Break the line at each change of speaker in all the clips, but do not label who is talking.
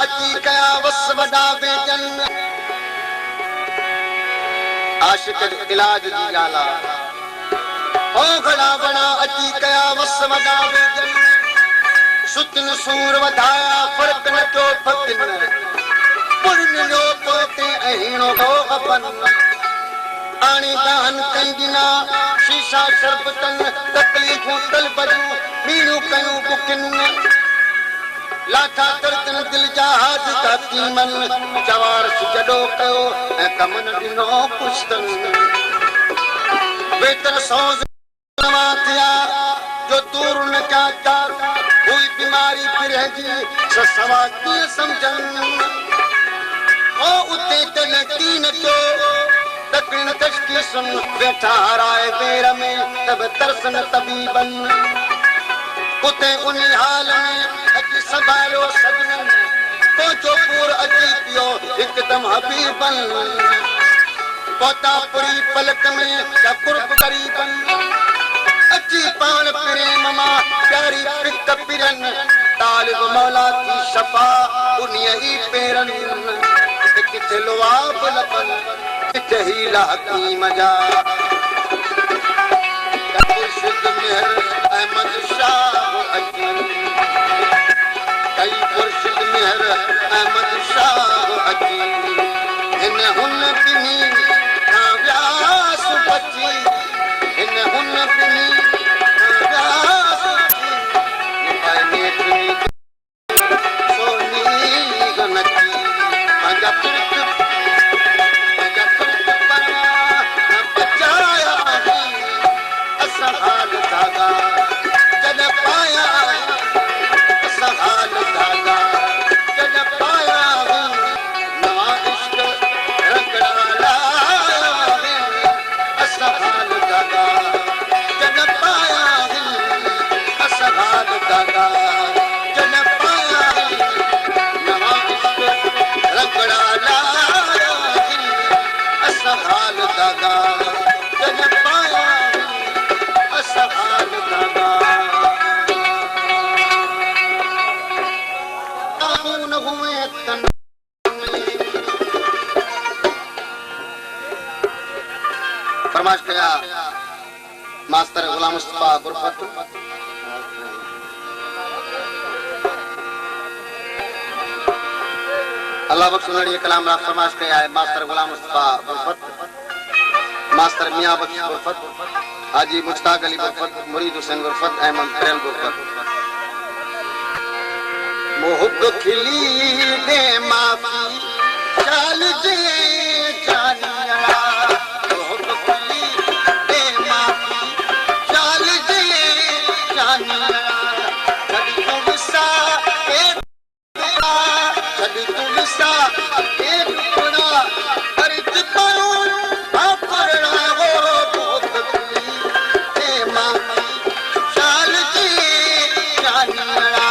अची कया वस वॾा बेजन आशिक इलाज जी ॻाल्हि आहे ओ घड़ा बणा अची कया वस वॾा बेजन सुतिन सूर वधाया फर्क न थियो फतिन पुरन जो पोते अहिणो हो अपन आणी दान कई दिना शीशा शरबतन तकलीफ़ूं तलबजूं मीणूं कयूं बुकिन लाठा तरतन दिल जा हाथ ताकीमन जवार जडो कयो ऐं कमन ॾिनो पुश्तन वेतन सौज़ नवा थिया जो दूर न क्या चार हुई बीमारी फिरजी सवा कीअं सम्झन ओ उते त यकीन कयो तकड़िन तशखीसन वेठा हाराए बेर में तब तरसन तबीबन उते उन हाल में अची संभालियो सजनन पहुचो पूर अची पियो हिकदम हबीबन पहुता पूरी पलक में या कुर्ब करीबन अची पान प्रेम मां प्यारी पिक पिरन तालिब मौला की शफा उन्हीअ ई पेरन किथे लुआब लपन किथे हीला हकीम जा मुर्शिद मेहर अहमद शाह अची कई मुर्शिद मेहर अहमद शाह अची हिन हुन बिनी व्यास बची हिन हुन बिनी व्यास बची सोनी गनची पंहिंजा फरमाइश कया मास्टर गुलाम मुस्तफा गुरफत अल्लाह बख्श नड़ी कलाम रा फरमाइश कया है मास्टर गुलाम मुस्तफा गुरफत मास्टर मियां बख्श गुरफत हाजी मुश्ताक अली गुरफत मुरीद हुसैन गुरफत अहमद करेल गुरफत मोहब्ब खिली दे माफी चाल जे जानिया मोहब्ब खिली दे माफी चाल जे जानिया छड़ी तू विसा ए छड़ी तू विसा ए टुकड़ा अर्ज पाऊं आपरना हो मोहब्ब खिली दे माफी चाल जे जानिया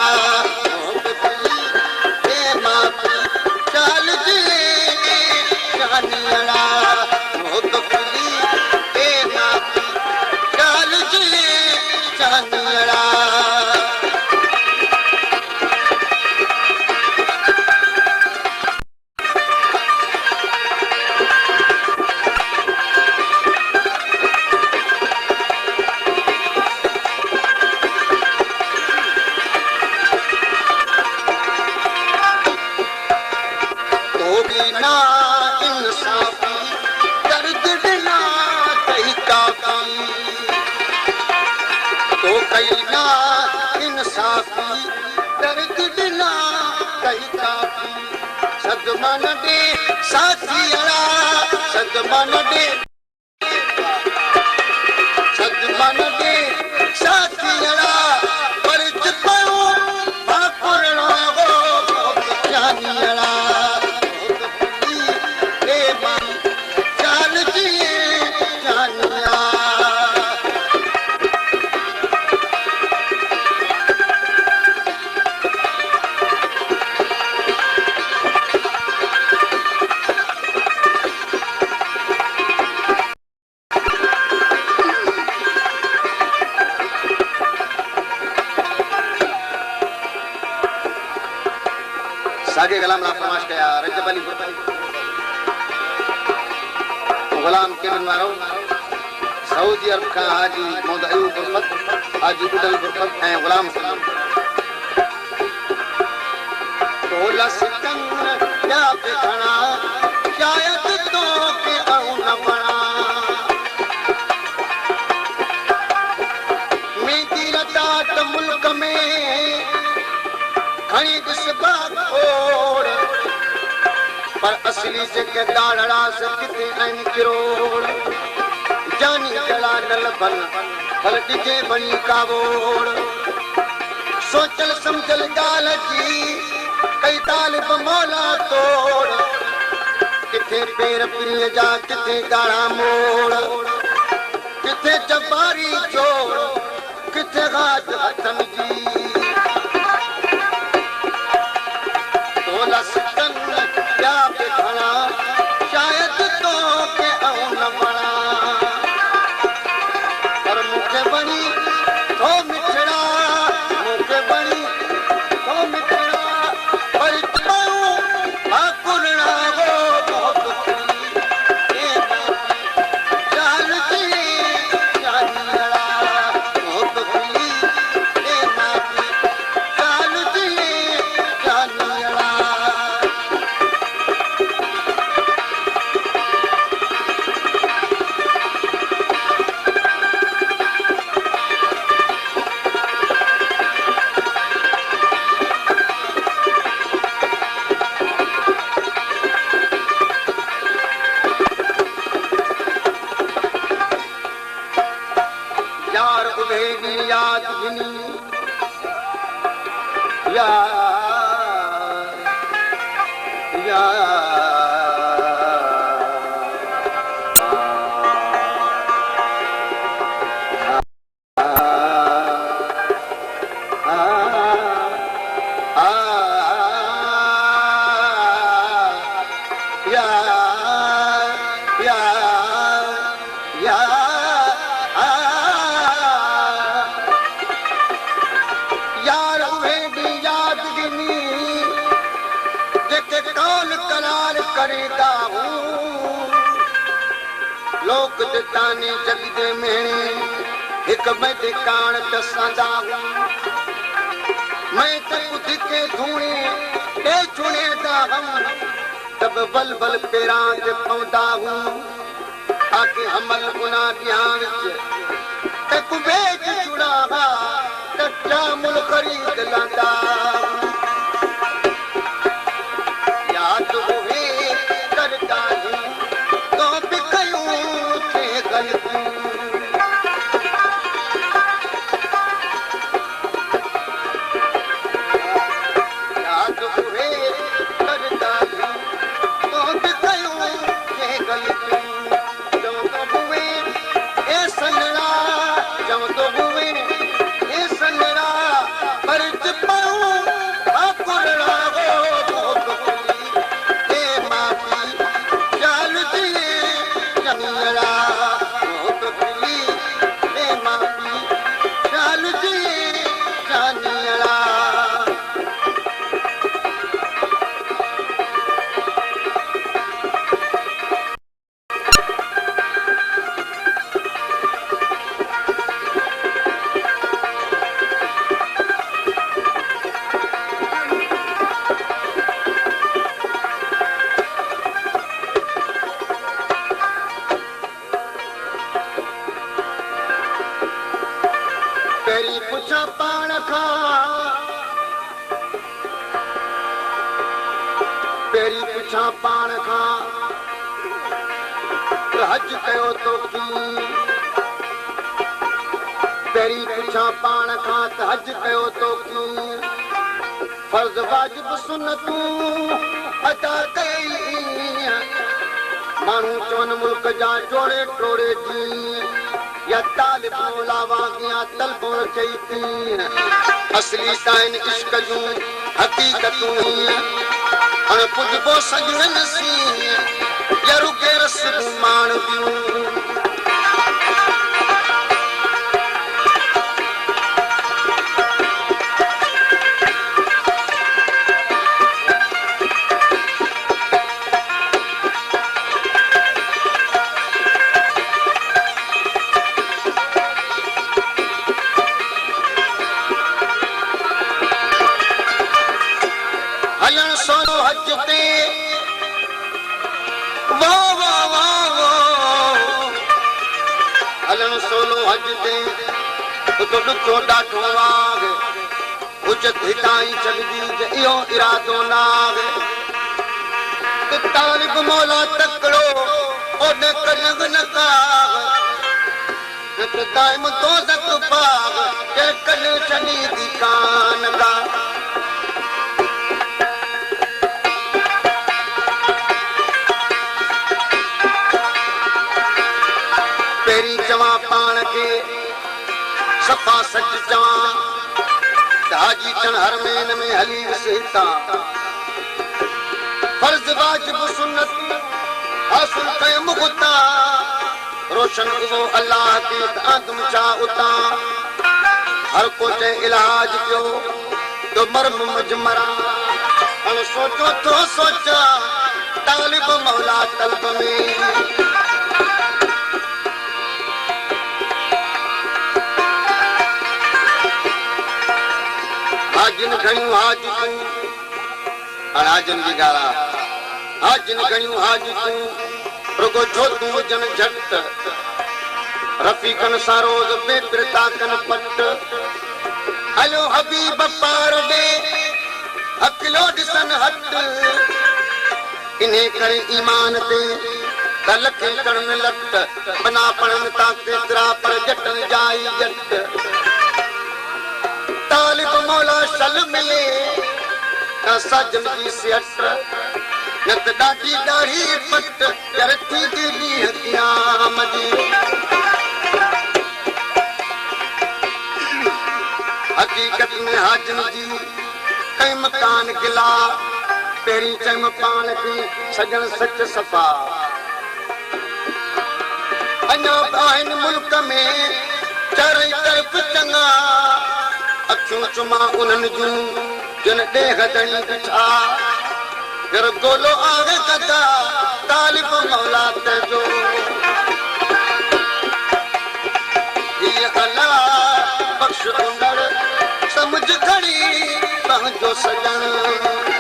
सदमान दे साथिया सदमान दे साथिया परच पायो भाकुरना हो जानिया ए मां चाल जी जानिया सागे गुलाम ना फरमाश कया रजब अली गुलाम के दिन मारो सऊदी अरब का हाजी मोहम्मद अयूब गुरफत हाजी उदल गुरफत है गुलाम तोला सिकन या पे खड़ा शायद तो के आऊं न बना मेरी रतात मुल्क में खड़ी बिस्बाग ओर पर असली जगह दाड़ा से किथे आइन किरोड़ जानी जला नल बन हल डिजे बनी कावोड़ सोचल समझल गाल जी कई तालिब मौला तोड़ किथे पैर पिरीअ जा किथे गाड़ा मोड़ किथे जबारी जोड़ किथे गाज हथन जी तोला सिकन या पे खड़ा शायद तो के आऊं न बना पर मुखे बनी तो मिठड़ा मुखे बनी तो मिठड़ा पर पाऊं आकुलना वो बहुत ये चाल जी जानिया बहुत खुली ये नाती चाल जी जानिया यार उभेगी याद गिनी यार यार करेगा हूँ लोक दितानी जगदे में एक मैं दिकान दसादा हूँ मैं तक दिखे धूणे ए चुने दा हम तब बल बल पेरा के पौधा हूँ आके हमल गुना दिया विच तक बेच चुड़ा कच्चा मुल खरीद लांदा याद हुए करता हूँ तो भी कयूं थे गलती याद हुए करता हूँ तो भी कयूं थे गलती जो तो हुए ए सनरा जो तो हुए ए सनरा पर पाऊं आकुलना तेरी पुछा पाण खां तेरी पुछा पाण खां हज कयो तो की तेरी पुछा पाण खां हज कयो तो की फर्ज वाजिब सुन्नतूं अदा कई माण्हू चवनि मुल्क जा जोड़े टोड़े जी या तालिब मौलावा या तलबो चई थी असली साइन इश्क जूं हकीकतूं अण पुजबो सजन सी या रुके रस मान दियूं सोनो हज ते वाह वाह वाह वाह हलन सोनो हज ते तो ॾुखो ॾाढो आग उजत हिताई जगदी इहो इरादो नाग तालिब मौला तकड़ो ओने कलंग न काग दाइम तो तक पाग के कल चली दी कान का पेरी चवा पान के सफा सच चवा हाजी चन हर मेन में हली वसीता फर्ज वाजिब सुन्नत हासिल कय मुगता रोशन वो अल्लाह के आदम चा उता हर को चे इलाज क्यों तो मर्म मजमरा अन सोचो तो सोचा तालिब मौला तलब में हाजिन घणियूं हाजितूं हाजन जी गाला हाजिन घणियूं हाजितूं रुगो जोतूं हुजन झट रफ़ीकन सां रोज़ बेपिरता कन पट हलो हबीब पार ॾे अकिलो ॾिसन हट इन्हे करे ईमान ते त लखे करण लट बना पढ़न ता केतिरा पर जटन जाई जट तालिब मौला शल मिले न सजन जी सियट न त ॾाढी ॾाढ़ी पट करती दी ॾींहं क़याम जी हकीकत में हाजन जी कई मकान गिला पहिरीं चयम पान खे सजन सच सफ़ा अञा आहिनि मुल्क में चारई तरफ़ चङा अखियूं चुमा उन्हनि जूं जिन ॾेह दणी बिछा फिर गोलो आगे कदा तालिब मौला तेजो ये अल्लाह बख्श उंदड़ समझ घड़ी पंहिंजो सजन